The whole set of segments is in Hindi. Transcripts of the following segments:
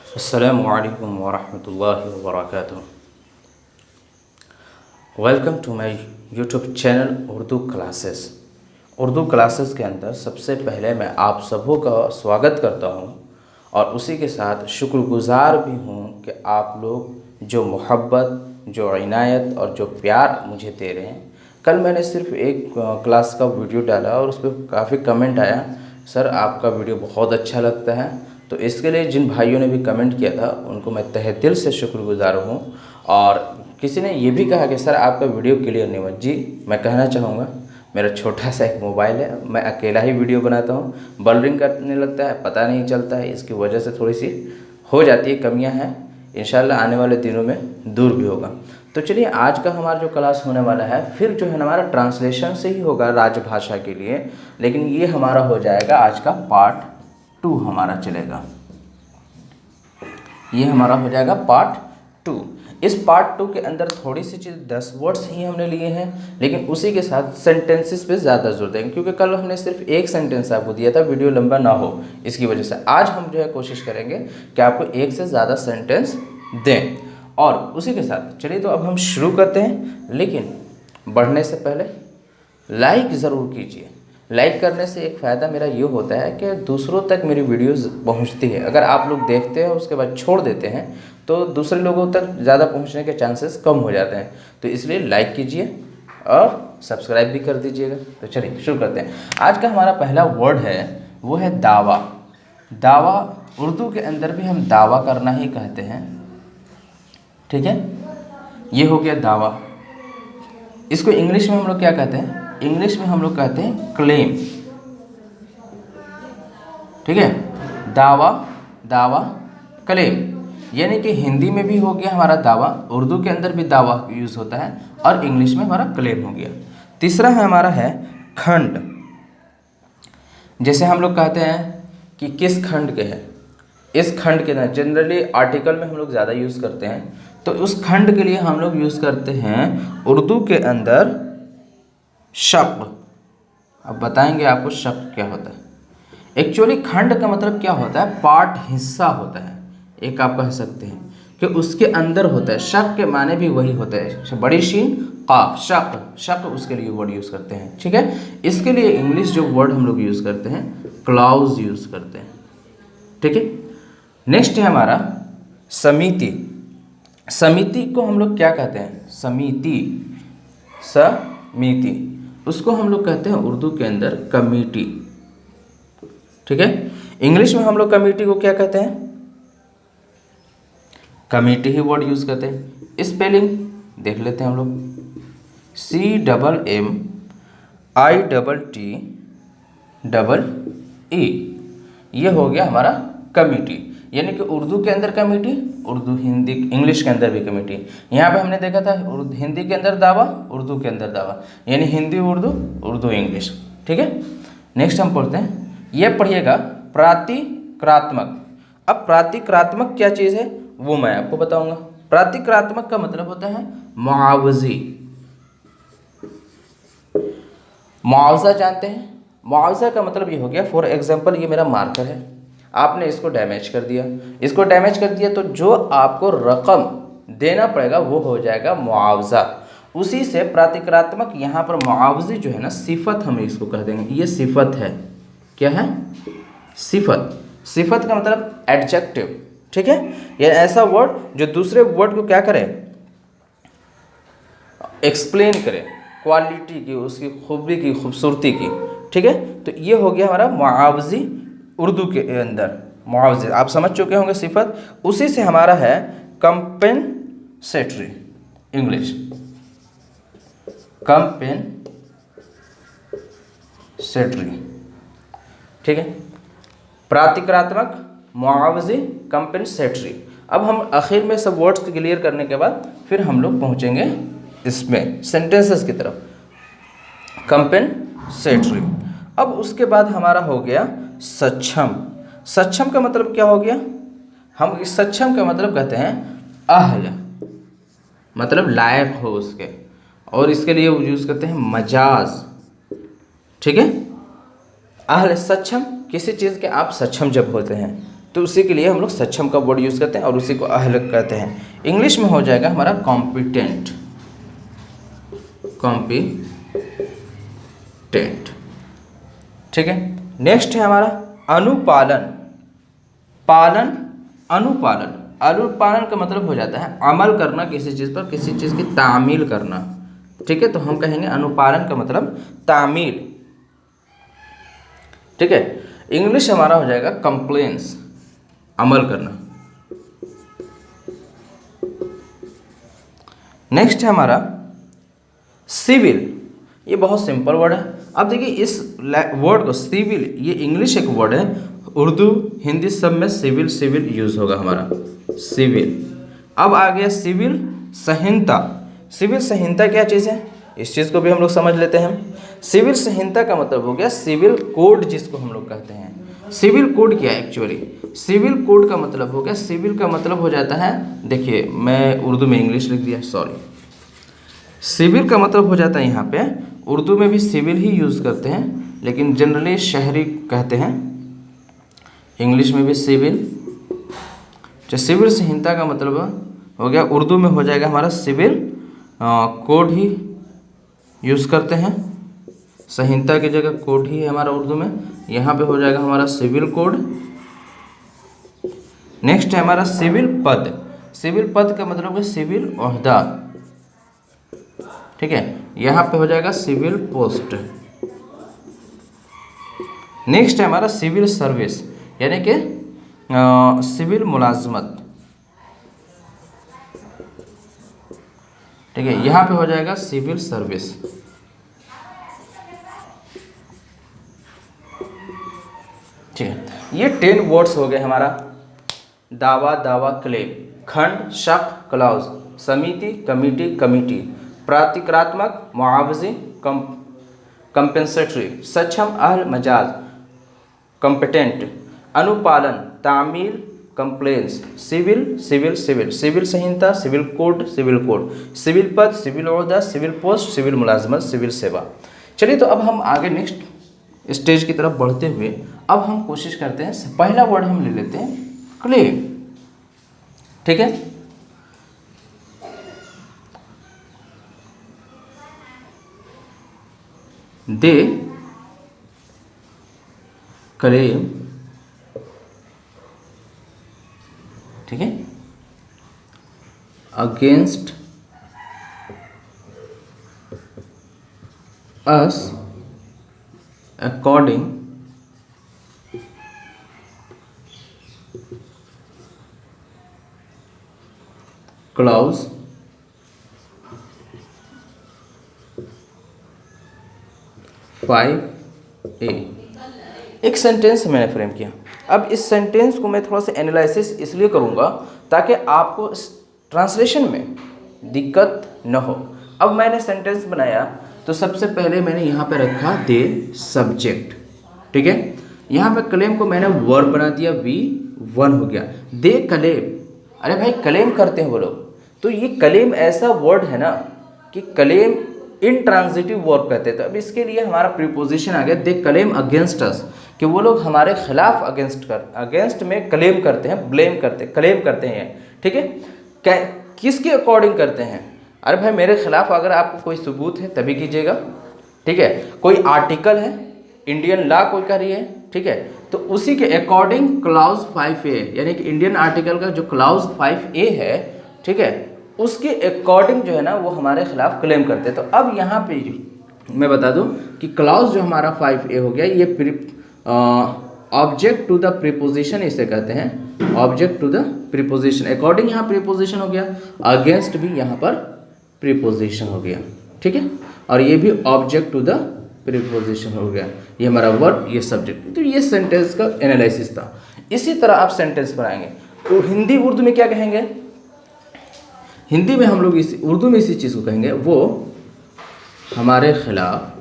अस्सलामु अलैकुम वरहमतुल्लाहि वबरकातुहू। Welcome to my YouTube channel Urdu classes. Urdu classes के अंदर सबसे पहले मैं आप सबों का स्वागत करता हूं और उसी के साथ शुक्रगुज़ार भी हूं कि आप लोग जो मोहब्बत, जो इनायत और जो प्यार मुझे दे रहे हैं। कल मैंने सिर्फ एक क्लास का वीडियो डाला और उस पर काफ़ी कमेंट आया, सर आपका वीडियो बहुत अच्छा लगता है। तो इसके लिए जिन भाइयों ने भी कमेंट किया था उनको मैं तहे दिल से शुक्रगुज़ार हूँ। और किसी ने ये भी कहा कि सर आपका वीडियो क्लियर नहीं हुआ। जी, मैं कहना चाहूँगा मेरा छोटा सा एक मोबाइल है, मैं अकेला ही वीडियो बनाता हूँ, बलरिंग करने लगता है, पता नहीं चलता है, इसकी वजह से थोड़ी सी हो जाती है, कमियाँ हैं। इंशाल्लाह आने वाले दिनों में दूर भी होगा। तो चलिए, आज का हमारा जो क्लास होने वाला है फिर जो है हमारा ट्रांसलेशन से ही होगा राजभाषा के लिए, लेकिन ये हमारा हो जाएगा आज का पार्ट 2 हमारा चलेगा। ये हमारा हो जाएगा पार्ट 2। इस पार्ट 2 के अंदर थोड़ी सी चीज़ 10 वर्ड्स ही हमने लिए हैं, लेकिन उसी के साथ सेंटेंसेस पे ज़्यादा जोर देंगे, क्योंकि कल हमने सिर्फ एक सेंटेंस आपको दिया था, वीडियो लंबा ना हो इसकी वजह से। आज हम जो है कोशिश करेंगे कि आपको एक से ज़्यादा सेंटेंस दें। और उसी के साथ चलिए, तो अब हम शुरू करते हैं, लेकिन बढ़ने से पहले लाइक ज़रूर कीजिए। लाइक करने से एक फ़ायदा मेरा ये होता है कि दूसरों तक मेरी वीडियोस पहुंचती है। अगर आप लोग देखते हैं उसके बाद छोड़ देते हैं तो दूसरे लोगों तक ज़्यादा पहुंचने के चांसेस कम हो जाते हैं। तो इसलिए लाइक कीजिए और सब्सक्राइब भी कर दीजिएगा। तो चलिए शुरू करते हैं। आज का हमारा पहला वर्ड है, वो है दावा। दावा उर्दू के अंदर भी हम दावा करना ही कहते हैं, ठीक है। ये हो गया दावा। इसको इंग्लिश में हम लोग क्या कहते हैं? इंग्लिश में हम लोग कहते हैं क्लेम, ठीक है। दावा, दावा, क्लेम, यानी कि हिंदी में भी हो गया हमारा दावा, उर्दू के अंदर भी दावा यूज़ होता है, और इंग्लिश में हमारा क्लेम हो गया। तीसरा है हमारा है खंड। जैसे हम लोग कहते हैं कि किस खंड के हैं, इस खंड के ना, जनरली आर्टिकल में हम लोग ज़्यादा यूज़ करते हैं, तो उस खंड के लिए हम लोग यूज़ करते हैं उर्दू के अंदर शक। अब बताएंगे आपको शक क्या होता है। एक्चुअली खंड का मतलब क्या होता है? पार्ट, हिस्सा होता है। एक आप कह सकते हैं कि उसके अंदर होता है। शक के माने भी वही होता है, बड़ी शीन काफ, शक, शक उसके लिए वर्ड यूज़ करते हैं, ठीक है। इसके लिए इंग्लिश जो वर्ड हम लोग यूज़ करते हैं, क्लाउज यूज़ करते हैं, ठीक है। नेक्स्ट है हमारा समिति। समिति को हम लोग क्या कहते हैं? समिति, समिति, उसको हम लोग कहते हैं उर्दू के अंदर कमेटी, ठीक है। इंग्लिश में हम लोग कमेटी को क्या कहते हैं? कमेटी ही वर्ड यूज करते हैं। स्पेलिंग देख लेते हैं हम लोग, CMMITTEE, ये हो गया हमारा कमेटी, यानी कि उर्दू के अंदर कमेटी, उर्दू हिंदी इंग्लिश के अंदर भी कमेटी। यहाँ पे हमने देखा था हिंदी के अंदर दावा, उर्दू के अंदर दावा, यानी हिंदी उर्दू, उर्दू इंग्लिश, ठीक है। नेक्स्ट हम पढ़ते हैं, ये पढ़िएगा प्रातिक्रात्मक। अब प्रातिक्रात्मक क्या चीज़ है वो मैं आपको बताऊंगा। प्रातिक्रात्मक का मतलब होता है मुआवजी। मुआवजा जानते हैं? मुआवजा का मतलब ये हो गया, फॉर एग्जाम्पल ये मेरा मार्कर है, आपने इसको डैमेज कर दिया, इसको डैमेज कर दिया, तो जो आपको रकम देना पड़ेगा वो हो जाएगा मुआवजा। उसी से प्रातिक्रात्मक, यहाँ पर मुआवजी जो है ना, सिफत हम इसको कह देंगे, ये सिफत है। क्या है? सिफत। सिफत का मतलब एडजेक्टिव, ठीक है। ये ऐसा वर्ड जो दूसरे वर्ड को क्या करे? एक्सप्लेन करे, क्वालिटी की, उसकी खूबी की, खूबसूरती की, ठीक है। तो ये हो गया हमारा मुआवजी उर्दू के अंदर। मुआवजे आप समझ चुके होंगे सिफत। उसी से हमारा है कंपेंसेटरी, इंग्लिश कंपेंसेटरी, ठीक है। प्रातिक्रात्मक, मुआवजे, कंपेंसेटरी। अब हम आखिर में सब वर्ड्स क्लियर करने के बाद फिर हम लोग पहुंचेंगे इसमें सेंटेंसेस की तरफ। कंपेंसेटरी। अब उसके बाद हमारा हो गया सक्षम। सक्षम का मतलब क्या हो गया? हम इस सक्षम का मतलब कहते हैं अहल, मतलब लायक हो उसके, और इसके लिए यूज़ करते हैं मजाज, ठीक है। अहल, सक्षम, किसी चीज़ के आप सक्षम जब होते हैं तो तो उसी के लिए हम लोग सक्षम का वर्ड यूज़ करते हैं और उसी को अहल कहते हैं। इंग्लिश में हो जाएगा हमारा कॉम्पिटेंट, कॉम्पिटेंट, ठीक है। नेक्स्ट है हमारा अनुपालन, पालन, अनुपालन। अनुपालन का मतलब हो जाता है अमल करना किसी चीज़ पर, किसी चीज़ की तामील करना, ठीक है। तो हम कहेंगे अनुपालन का मतलब तामील, ठीक है। इंग्लिश हमारा हो जाएगा कंप्लेंस, अमल करना। नेक्स्ट है हमारा सिविल, ये बहुत सिंपल वर्ड है। अब देखिए इस वर्ड को सिविल, ये इंग्लिश एक वर्ड है, उर्दू हिंदी सब में सिविल सिविल यूज होगा हमारा सिविल। अब आ गया सिविल संहिता। सिविल संहिता क्या चीज़ है, इस चीज़ को भी हम लोग समझ लेते हैं। सिविल संहिता का मतलब हो गया सिविल कोड, जिसको हम लोग कहते हैं। सिविल कोड क्या है एक्चुअली, सिविल कोड का मतलब हो गया, सिविल का मतलब हो जाता है, देखिए मैं उर्दू में इंग्लिश लिख दिया, सॉरी। सिविल का मतलब हो जाता है यहाँ पे, उर्दू में भी सिविल ही यूज़ करते हैं लेकिन जनरली शहरी कहते हैं, इंग्लिश में भी सिविल। जो सिविल संहिता का मतलब हो गया, उर्दू में हो जाएगा हमारा सिविल कोड ही यूज़ करते हैं, संहिता की जगह कोड ही है हमारा उर्दू में, यहाँ पे हो जाएगा हमारा सिविल कोड। नेक्स्ट है हमारा सिविल पद। सिविल पद का मतलब है सिविल ओहदा, ठीक है, यहाँ पे हो जाएगा सिविल पोस्ट। नेक्स्ट है हमारा सिविल सर्विस, यानी कि सिविल मुलाजमत, ठीक है, यहाँ पे हो जाएगा सिविल सर्विस। ठीक है, ये 10 वर्ड्स हो गए हमारा। दावा, दावा, क्लेम, खंड, शक, क्लॉज, समिति, कमिटी, कमिटी, प्रातिक्रात्मक, मुआवजे, कंपेंसेटरी, सक्षम, अहल, मजाज, कॉम्पिटेंट, अनुपालन, तामील, compliance, civil, civil, civil, civil संहिता, civil code, civil code, civil पद, सिविल ओहदा, सिविल पोस्ट, सिविल मुलाजमत, सिविल सेवा। चलिए तो अब हम आगे नेक्स्ट स्टेज की तरफ बढ़ते हुए अब हम कोशिश करते हैं, पहला वर्ड हम ले लेते हैं क्लेम, ठीक है। दे क्लेम, ठीक है, against us according clause 5A। एक सेंटेंस मैंने फ्रेम किया। अब इस सेंटेंस को मैं थोड़ा सा एनालिसिस इसलिए करूँगा ताकि आपको ट्रांसलेशन में दिक्कत न हो। अब मैंने सेंटेंस बनाया तो सबसे पहले मैंने यहाँ पे रखा दे सब्जेक्ट, ठीक है। यहाँ पे क्लेम को मैंने वर्ब बना दिया, V1 हो गया। दे क्लेम, अरे भाई क्लेम करते हैं वो लोग, तो ये क्लेम ऐसा वर्ड है ना कि क्लेम इंट्रांजिटिव वर्ब कहते हैं। तो अब इसके लिए हमारा प्रीपोजिशन आ गया दे क्लेम अगेंस्ट अस, कि वो लोग हमारे खिलाफ अगेंस्ट में क्लेम करते हैं, ब्लेम करते हैं, क्लेम करते हैं, ठीक है। किसके अकॉर्डिंग करते हैं, अरे भाई मेरे खिलाफ अगर आपको कोई सबूत है तभी कीजिएगा, ठीक है। कोई आर्टिकल है, इंडियन लॉ कोई कर रही है, ठीक है, तो उसी के अकॉर्डिंग क्लाउज 5A, यानी कि इंडियन आर्टिकल का जो क्लाउज 5A है, ठीक है, उसके अकॉर्डिंग जो है ना वो हमारे खिलाफ क्लेम करते हैं। तो अब यहाँ पे मैं बता दूं कि क्लाउज जो हमारा 5A हो गया, ये ऑब्जेक्ट टू द प्रीपोजिशन इसे कहते हैं, object to the preposition. According यहाँ प्रीपोजिशन हो गया, अगेंस्ट भी यहाँ पर प्रीपोजिशन हो गया, ठीक है, और ये भी ऑब्जेक्ट टू द प्रीपोजिशन हो गया। ये हमारा वर्ब, ये सब्जेक्ट। तो ये सेंटेंस का एनालिसिस था। इसी तरह आप सेंटेंस बनाएंगे तो हिंदी उर्दू में क्या कहेंगे, हिंदी में हम लोग उर्दू में इसी चीज़ को कहेंगे, वो हमारे खिलाफ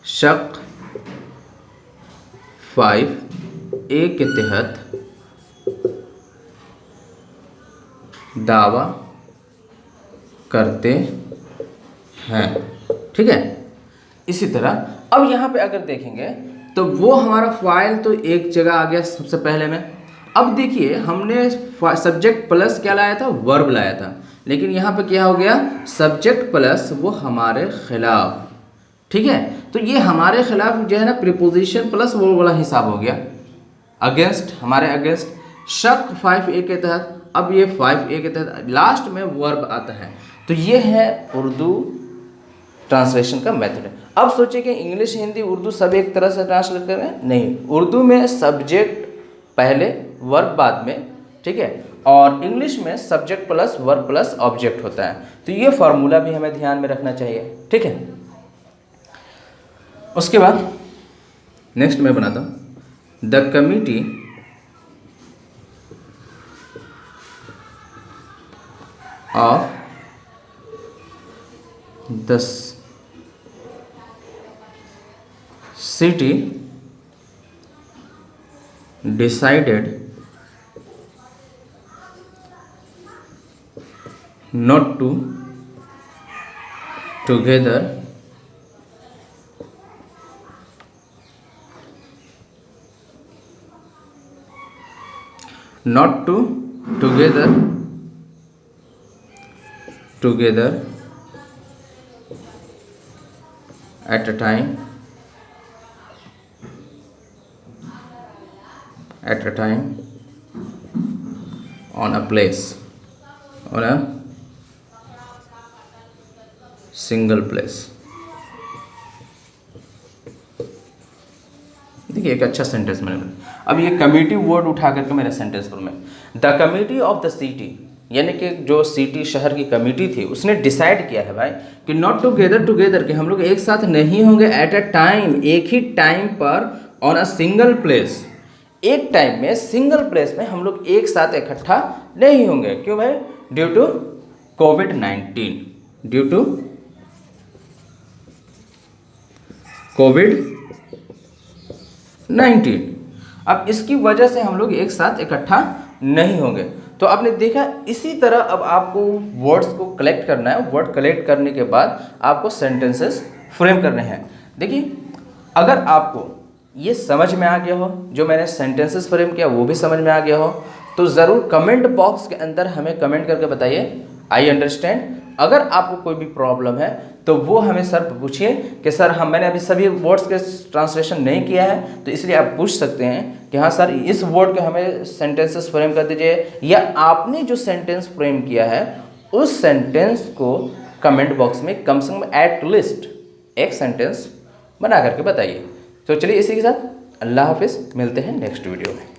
शक 5A के तहत दावा करते हैं, ठीक है। इसी तरह अब यहाँ पे अगर देखेंगे तो वो हमारा फाइल तो एक जगह आ गया सबसे पहले में। अब देखिए हमने सब्जेक्ट प्लस क्या लाया था, वर्ब लाया था, लेकिन यहाँ पे क्या हो गया, सब्जेक्ट प्लस वो हमारे खिलाफ। ठीक है, तो ये हमारे खिलाफ जो है ना प्रीपोजिशन प्लस वो वाला हिसाब हो गया। अगेंस्ट, हमारे अगेंस्ट, शक 5A के तहत। अब ये 5A के तहत लास्ट में वर्ब आता है। तो ये है उर्दू ट्रांसलेशन का मेथड। अब सोचिए कि इंग्लिश हिंदी उर्दू सब एक तरह से ट्रांसलेट कर रहे हैं, नहीं, उर्दू में सब्जेक्ट पहले वर्ब बाद में, ठीक है, और इंग्लिश में subject plus verb plus object होता है। तो ये फार्मूला भी हमें ध्यान में रखना चाहिए, ठीक है। उसके बाद नेक्स्ट मैं बनाता हूँ, the committee of the city decided not to together at a time on a single place। देखिए एक अच्छा सेंटेंस मैंने बनाया। अब ये कमिटी वर्ड उठा करके मेरे सेंटेंस पर में, the committee of the city, यानी कि जो सिटी शहर की कमिटी थी उसने डिसाइड किया है भाई कि नॉट टुगेदर कि हम लोग एक साथ नहीं होंगे, एट अ टाइम, एक ही टाइम पर, ऑन अ सिंगल प्लेस, एक टाइम में सिंगल प्लेस में हम लोग एक साथ इकट्ठा नहीं होंगे। क्यों भाई? Due to covid, due to कोविड-19। अब इसकी वजह से हम लोग एक साथ इकट्ठा नहीं होंगे। तो आपने देखा, इसी तरह अब आपको वर्ड्स को कलेक्ट करना है। वर्ड कलेक्ट करने के बाद आपको सेंटेंसेस फ्रेम करने हैं। देखिए अगर आपको ये समझ में आ गया हो, जो मैंने सेंटेंसेस फ्रेम किया वो भी समझ में आ गया हो, तो ज़रूर कमेंट बॉक्स के अंदर हमें कमेंट करके बताइए आई अंडरस्टैंड। अगर आपको कोई भी प्रॉब्लम है तो वो हमें सर पूछिए कि सर मैंने अभी सभी वर्ड्स के ट्रांसलेशन नहीं किया है, तो इसलिए आप पूछ सकते हैं कि हाँ सर इस वर्ड के हमें सेंटेंसेस फ्रेम कर दीजिए, या आपने जो सेंटेंस फ्रेम किया है उस सेंटेंस को कमेंट बॉक्स में कम से कम एट लीस्ट एक सेंटेंस बना करके बताइए। तो चलिए इसी के साथ अल्लाह हाफिज़, मिलते हैं नेक्स्ट वीडियो में।